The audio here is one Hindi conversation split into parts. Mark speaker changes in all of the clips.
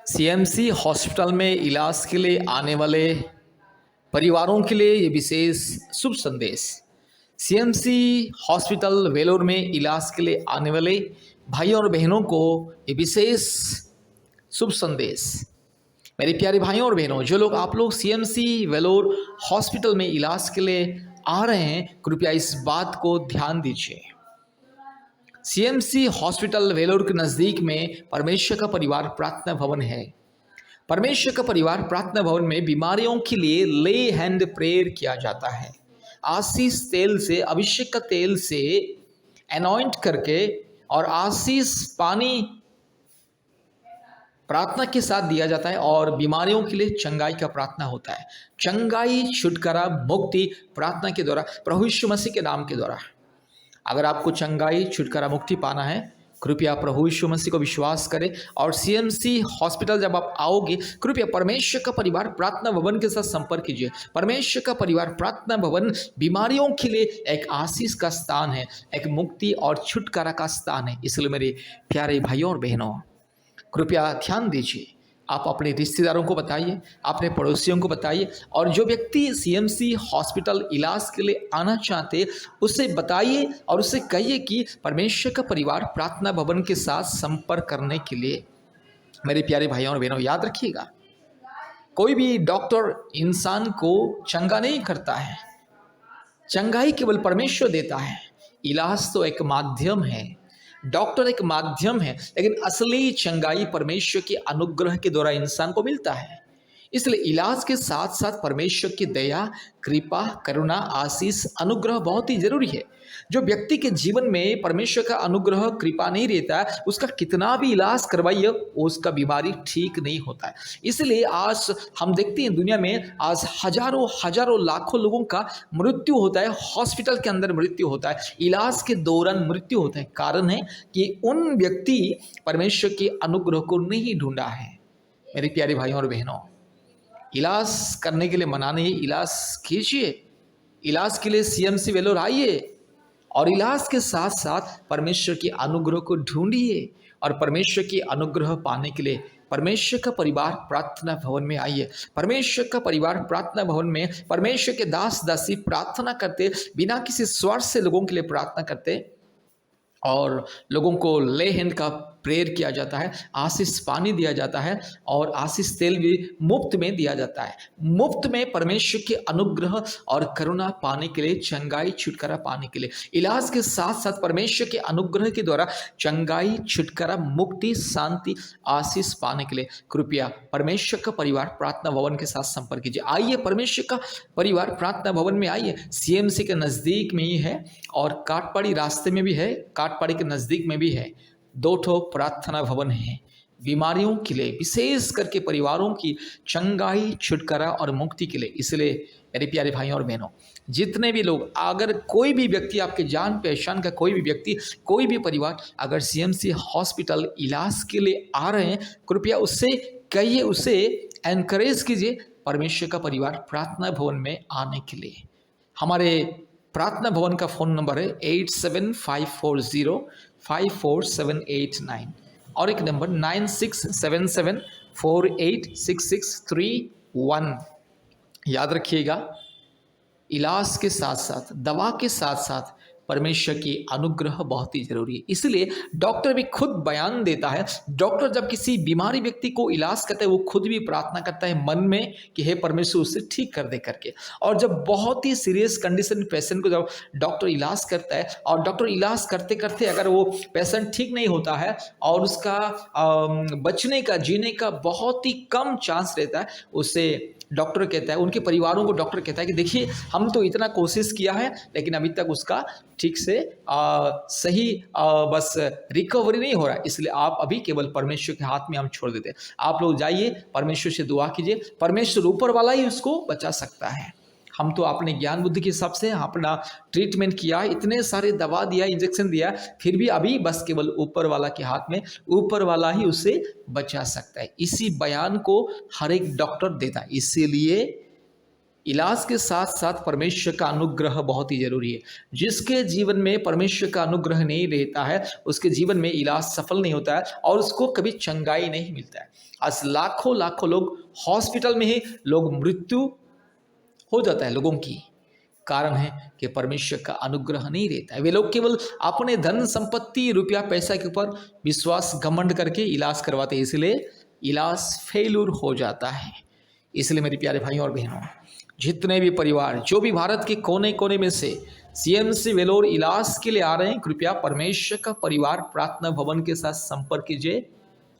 Speaker 1: सीएमसी हॉस्पिटल में इलाज के लिए आने वाले परिवारों के लिए ये विशेष शुभ संदेश। सीएमसी हॉस्पिटल वेलोर में इलाज के लिए आने वाले भाइयों और बहनों को ये विशेष शुभ संदेश। मेरे प्यारे भाइयों और बहनों, जो लोग आप लोग सीएमसी वेलोर हॉस्पिटल में इलाज के लिए आ रहे हैं, कृपया इस बात को ध्यान दीजिए। सीएमसी हॉस्पिटल वेलोर के नज़दीक में परमेश्वर का परिवार प्रार्थना भवन है। परमेश्वर का परिवार प्रार्थना भवन में बीमारियों के लिए ले हैंड प्रेयर किया जाता है। आशीष तेल से, अभिषेक का तेल से एनॉइंट करके और आशीष पानी प्रार्थना के साथ दिया जाता है और बीमारियों के लिए चंगाई का प्रार्थना होता है। चंगाई, छुटकारा, मुक्ति प्रार्थना के द्वारा, प्रभु यीशु मसीह के नाम के द्वारा। अगर आपको चंगाई, छुटकारा, मुक्ति पाना है, कृपया प्रभु यीशु मसीह को विश्वास करें और सीएमसी हॉस्पिटल जब आप आओगे, कृपया परमेश्वर का परिवार प्रार्थना भवन के साथ संपर्क कीजिए। परमेश्वर का परिवार प्रार्थना भवन बीमारियों के लिए एक आशीष का स्थान है, एक मुक्ति और छुटकारा का स्थान है। इसलिए मेरे प्यारे भाइयों और बहनों, कृपया ध्यान दीजिए। आप अपने रिश्तेदारों को बताइए, अपने पड़ोसियों को बताइए, और जो व्यक्ति सीएमसी हॉस्पिटल इलाज के लिए आना चाहते उसे बताइए और उसे कहिए कि परमेश्वर का परिवार प्रार्थना भवन के साथ संपर्क करने के लिए। मेरे प्यारे भाइयों और बहनों, याद रखिएगा, कोई भी डॉक्टर इंसान को चंगा नहीं करता है, चंगाई केवल परमेश्वर देता है। इलाज तो एक माध्यम है, डॉक्टर एक माध्यम है, लेकिन असली चंगाई परमेश्वर के अनुग्रह के द्वारा इंसान को मिलता है। इसलिए इलाज के साथ साथ परमेश्वर की दया, कृपा, करुणा, आशीष, अनुग्रह बहुत ही जरूरी है। जो व्यक्ति के जीवन में परमेश्वर का अनुग्रह, कृपा नहीं रहता है, उसका कितना भी इलाज करवाइए, उसका बीमारी ठीक नहीं होता है। इसलिए आज हम देखते हैं दुनिया में आज हजारों हजारों लाखों लोगों का मृत्यु होता है, हॉस्पिटल के अंदर मृत्यु होता है, इलाज के दौरान मृत्यु होता है। कारण है कि उन व्यक्ति परमेश्वर के अनुग्रह को नहीं ढूंढा है। मेरे प्यारे भाइयों और बहनों, इलाज करने के लिए मना नहीं, इलाज कीजिए, इलाज के लिए सीएमसी वेलोर आइए और इलाज के साथ साथ परमेश्वर के अनुग्रह को ढूंढिए और परमेश्वर की अनुग्रह पाने के लिए परमेश्वर का परिवार प्रार्थना भवन में आइए। परमेश्वर का परिवार प्रार्थना भवन में परमेश्वर के दास दासी प्रार्थना करते, बिना किसी स्वार्थ से लोगों के लिए प्रार्थना करते और लोगों को ले हैंड का प्रेयर किया जाता है, आशीष पानी दिया जाता है और आशीष तेल भी मुफ्त में दिया जाता है। मुफ्त में परमेश्वर के अनुग्रह और करुणा पाने के लिए, चंगाई, छुटकारा पाने के लिए, इलाज के साथ साथ परमेश्वर के अनुग्रह के द्वारा चंगाई, छुटकारा, मुक्ति, शांति, आशीष पाने के लिए कृपया परमेश्वर का परिवार प्रार्थना भवन के साथ संपर्क कीजिए। आइए, परमेश्वर का परिवार प्रार्थना भवन में आइए। सीएमसी के नज़दीक में ही है और काटपाड़ी रास्ते में भी है, काटपाड़ी के नज़दीक में भी है। 2 ठो प्रार्थना भवन है बीमारियों के लिए, विशेष करके परिवारों की चंगाई, छुटकारा और मुक्ति के लिए। इसलिए मेरे प्यारे भाइयों और बहनों, जितने भी लोग, अगर कोई भी व्यक्ति, आपके जान पहचान का कोई भी व्यक्ति, कोई भी परिवार अगर सीएमसी हॉस्पिटल इलाज के लिए आ रहे हैं, कृपया उससे कहिए, उसे एनकरेज कीजिए परमेश्वर का परिवार प्रार्थना भवन में आने के लिए। हमारे प्रार्थना भवन का फ़ोन नंबर है 8754054789 और एक नंबर 9677486631। याद रखिएगा, इलाज के साथ साथ, दवा के साथ साथ परमेश्वर की अनुग्रह बहुत ही जरूरी है। इसलिए डॉक्टर भी खुद बयान देता है। डॉक्टर जब किसी बीमारी व्यक्ति को इलाज करता है, वो खुद भी प्रार्थना करता है मन में कि हे परमेश्वर उसे ठीक कर दे करके। और जब बहुत ही सीरियस कंडीशन पेशेंट को जब डॉक्टर इलाज करता है और डॉक्टर इलाज करते करते अगर वो पेशेंट ठीक नहीं होता है और उसका बचने का, जीने का बहुत ही कम चांस रहता है, उसे डॉक्टर कहता है, उनके परिवारों को डॉक्टर कहता है कि देखिए, हम तो इतना कोशिश किया है लेकिन अभी तक उसका ठीक से सही बस रिकवरी नहीं हो रहा है, इसलिए आप अभी केवल परमेश्वर के हाथ में हम छोड़ देते हैं। आप लोग जाइए, परमेश्वर से दुआ कीजिए, परमेश्वर ऊपर वाला ही उसको बचा सकता है। हम तो अपने ज्ञान बुद्धि के हिसाब से अपना ट्रीटमेंट किया, इतने सारे दवा दिया, इंजेक्शन दिया, फिर भी अभी बस केवल ऊपर वाला के हाथ में, ऊपर वाला ही उसे बचा सकता है। इसी बयान को हर एक डॉक्टर देता है। इसीलिए इलाज के साथ साथ परमेश्वर का अनुग्रह बहुत ही जरूरी है। जिसके जीवन में परमेश्वर का अनुग्रह नहीं रहता है, उसके जीवन में इलाज सफल नहीं होता है और उसको कभी चंगाई नहीं मिलता है। आज लाखों लाखों लोग हॉस्पिटल में ही लोग मृत्यु हो जाता है लोगों की। कारण है कि परमेश्वर का अनुग्रह नहीं रहता है। वे लोग केवल अपने धन संपत्ति रुपया पैसा के ऊपर विश्वास घमंड करके इलाज करवाते हैं, इसलिए इलाज फेल्यूर हो जाता है। इसलिए मेरे प्यारे भाइयों और बहनों, जितने भी परिवार जो भी भारत के कोने कोने में से सीएमसी वेलोर इलाज के लिए आ रहे हैं, कृपया परमेश्वर का परिवार प्रार्थना भवन के साथ संपर्क कीजिए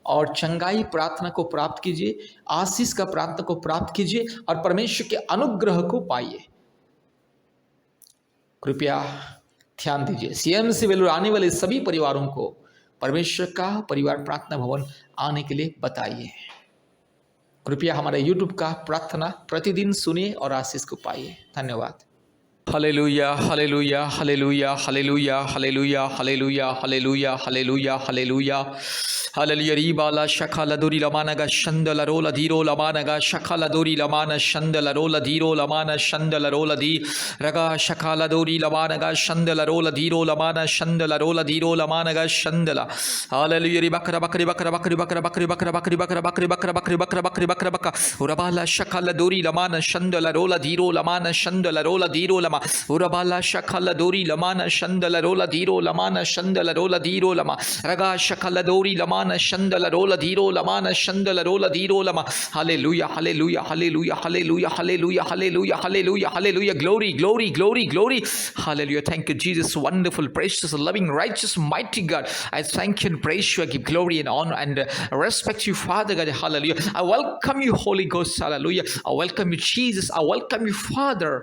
Speaker 1: और चंगाई प्रार्थना को प्राप्त कीजिए, आशीष का प्रार्थना को प्राप्त कीजिए और परमेश्वर के अनुग्रह को पाइए। कृपया ध्यान दीजिए, सीएमसी वेलूर आने वाले सभी परिवारों को परमेश्वर का परिवार प्रार्थना भवन आने के लिए बताइए। कृपया हमारे YouTube का प्रार्थना प्रतिदिन सुनिए और आशीष को पाइए। धन्यवाद। Hallelujah hallelujah hallelujah hallelujah hallelujah hallelujah hallelujah hallelujah hallelujah hallelujah रीबाला शखाला दूरी लमानगा शंदला रोला धीरो लमानगा शखाला दूरी लमाना शंदला रोला धीरो लमाना शंदला रोला धी रगा शखाला दूरी लमानगा शंदला रोला धीरो लमाना शंदला रोला धीरो लमानगा शंदला हालेलुया री बकरा बकरी बकरा बकरी बकरा बकरी बकरा बकरी बकरा बकरी बकरा बकरी बकरा बकरी बकरा बका उरबाला शखाला दूरी लमाना शंदला रोला धीरो लमाना शंदला रोला धीरो लमा उरबाला शखाला दूरी लमाना शंदला रोला धीरो लमाना शंदला रोला धीरो लमा रगा शखाला दूरी लमाना शंदला रोला धीरो लमाना शंदला रोला धीरो लमा hallelujah hallelujah hallelujah hallelujah hallelujah hallelujah hallelujah hallelujah glory glory glory glory hallelujah thank you Jesus wonderful precious loving righteous mighty God I thank you and praise you I give glory and honor and respect you Father God hallelujah I welcome you Holy Ghost hallelujah I welcome you Jesus I welcome you Father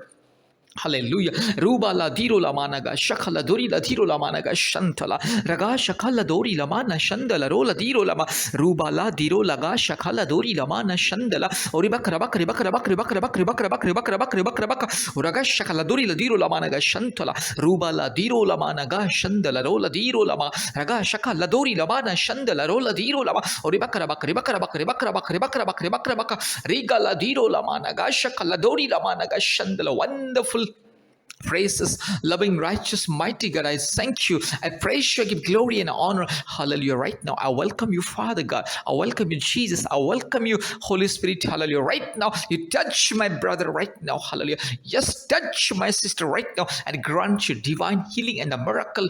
Speaker 1: Hallelujah. Ruba la diro la managa shakala dori la diro la managa shantala raga shakala dori la mana shandala rola diro la ma ruba la diro laga shakala dori la mana shandala ori bakra bakri bakra bakri bakra bakri bakra bakri bakra bakri bakra bakra raga shakala dori la diro la managa shantala ruba la diro la managa shandala rola diro la ma raga shakala dori la mana shandala rola diro la ma ori bakra bakri bakra bakri bakra bakri bakra bakri bakra bakra riga la diro la managa shakala dori la managa shandala wonderful praises, loving, righteous, mighty God, I thank you. I praise you, I give glory and honor. Hallelujah. Right now, I welcome you, Father God. I welcome you, Jesus. I welcome you, Holy Spirit. Hallelujah. Right now, you touch my brother right now. Hallelujah. Yes, touch my sister right now and grant you divine healing and a miracle.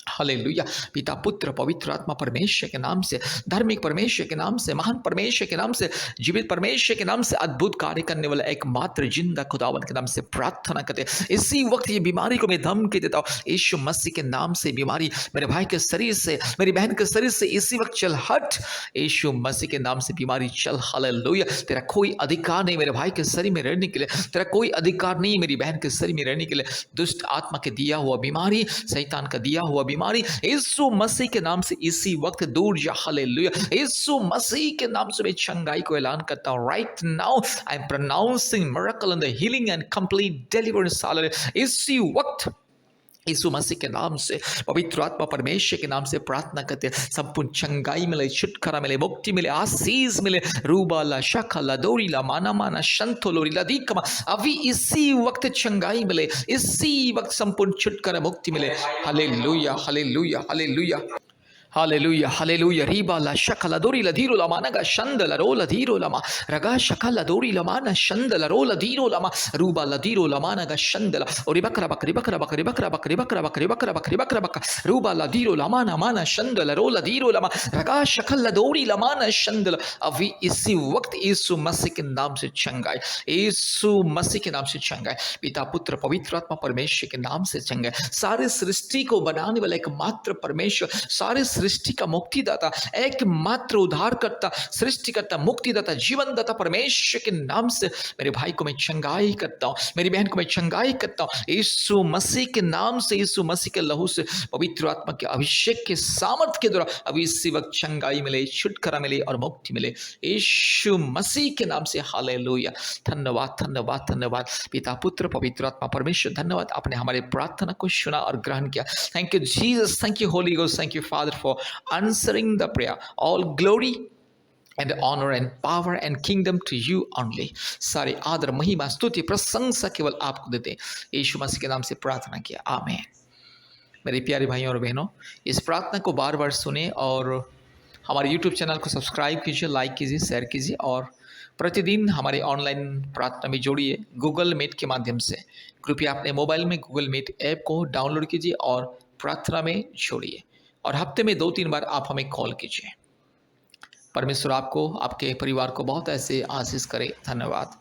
Speaker 1: Hallelujah पिता पुत्र पवित्र आत्मा परमेश्वर के नाम से धार्मिक परमेश्वर के नाम से महान परमेश्वर के नाम से जीवित परमेश्वर के नाम से अद्भुत कार्य करने वाला एकमात्र जिंदा खुदावन के नाम से प्रार्थना करते इसी वक्त ये बीमारी को मैं धमकी देता हूँ यीशु मसीह के नाम से बीमारी मेरे भाई के शरीर से मेरी बहन के शरीर से इसी वक्त चल हट यीशु मसीह के नाम से बीमारी चल हालेलुया तेरा कोई अधिकार नहीं मेरे भाई के शरीर में रहने के लिए तेरा कोई अधिकार नहीं मेरी बहन के शरीर में रहने के लिए दुष्ट आत्मा के दिया हुआ बीमारी शैतान का दिया हुआ बीमारी यीशु मसीह के नाम से इसी वक्त दूर जा हालेलुया यीशु मसीह के नाम से मैं चंगाई को ऐलान करता हूं right now I am pronouncing miracle and the healing and complete deliverance hallelujah इसी वक्त यीशु मसीह के नाम से पवित्र आत्मा परमेश्वर के नाम से प्रार्थना करते हैं संपूर्ण चंगाई मिले छुटकारा मिले मुक्ति मिले आशीष मिले रूबाला शखाला दोरीला माना माना शंतोलोरीला दीकमा अभी इसी वक्त चंगाई मिले इसी वक्त संपूर्ण छुटकारा मुक्ति मिले hallelujah hallelujah hallelujah Hallelujah, hallelujah. Riba la shakala dori la diro la managa shanda la rola diro lama raga shakala dori la mana shanda la rola diro lama ruba la diro la managa shanda la ori bakra bakri bakra bakri bakra bakri bakra bakri bakra bakri bakra bakra ruba la diro la mana mana shanda la rola diro lama raga shakala dori la mana shanda la अभी इसी वक्त यीशु मसीह के नाम से चंगाई यीशु मसीह के नाम से चंगाई पिता पुत्र पवित्र आत्मा परमेश्वर के नाम से चंगाई सारे सृष्टि को बनाने वाला एकमात्र परमेश्वर सारे सृष्टि का मुक्तिदाता एकमात्र उद्धारकर्ता सृष्टिकर्ता मुक्तिदाता जीवनदाता परमेश्वर के नाम से मेरे भाई को मैं चंगाई करता हूँ मेरी बहन को मैं चंगाई करता हूँ यीशु मसीह के नाम से यीशु मसीह के लहू से पवित्र आत्मा के अभिषेक के सामर्थ्य के द्वारा अभी इसी वक्त चंगाई मिले छुटकारा मिले और मुक्ति मिले यीशु मसीह के नाम से हालेलुया धन्यवाद धन्यवाद धन्यवाद पिता पुत्र पवित्र आत्मा परमेश्वर धन्यवाद आपने हमारे प्रार्थना को सुना और ग्रहण किया thank you Jesus thank you holy ghost thank you father for answering the prayer all glory and honour and power and kingdom to you only. सारे आदर, महिमा, स्तुति, प्रशंसा केवल आपको देते। यीशु मसीह के नाम से प्रार्थना किया, आमीन। मेरे प्यारे भाइयों और बहनों, इस प्रार्थना को बार बार सुने और हमारे यूट्यूब चैनल को सब्सक्राइब कीजिए, लाइक कीजिए, शेयर कीजिए और प्रतिदिन हमारे ऑनलाइन प्रार्थना में जोड़िए गूगल मीट के माध्यम से। कृपया अपने मोबाइल में गूगल मीट ऐप को डाउनलोड कीजिए और प्रार्थना में जोड़िए और हफ्ते में 2-3 बार आप हमें कॉल कीजिए। परमेश्वर आपको, आपके परिवार को बहुत ऐसे आशीष करे। धन्यवाद।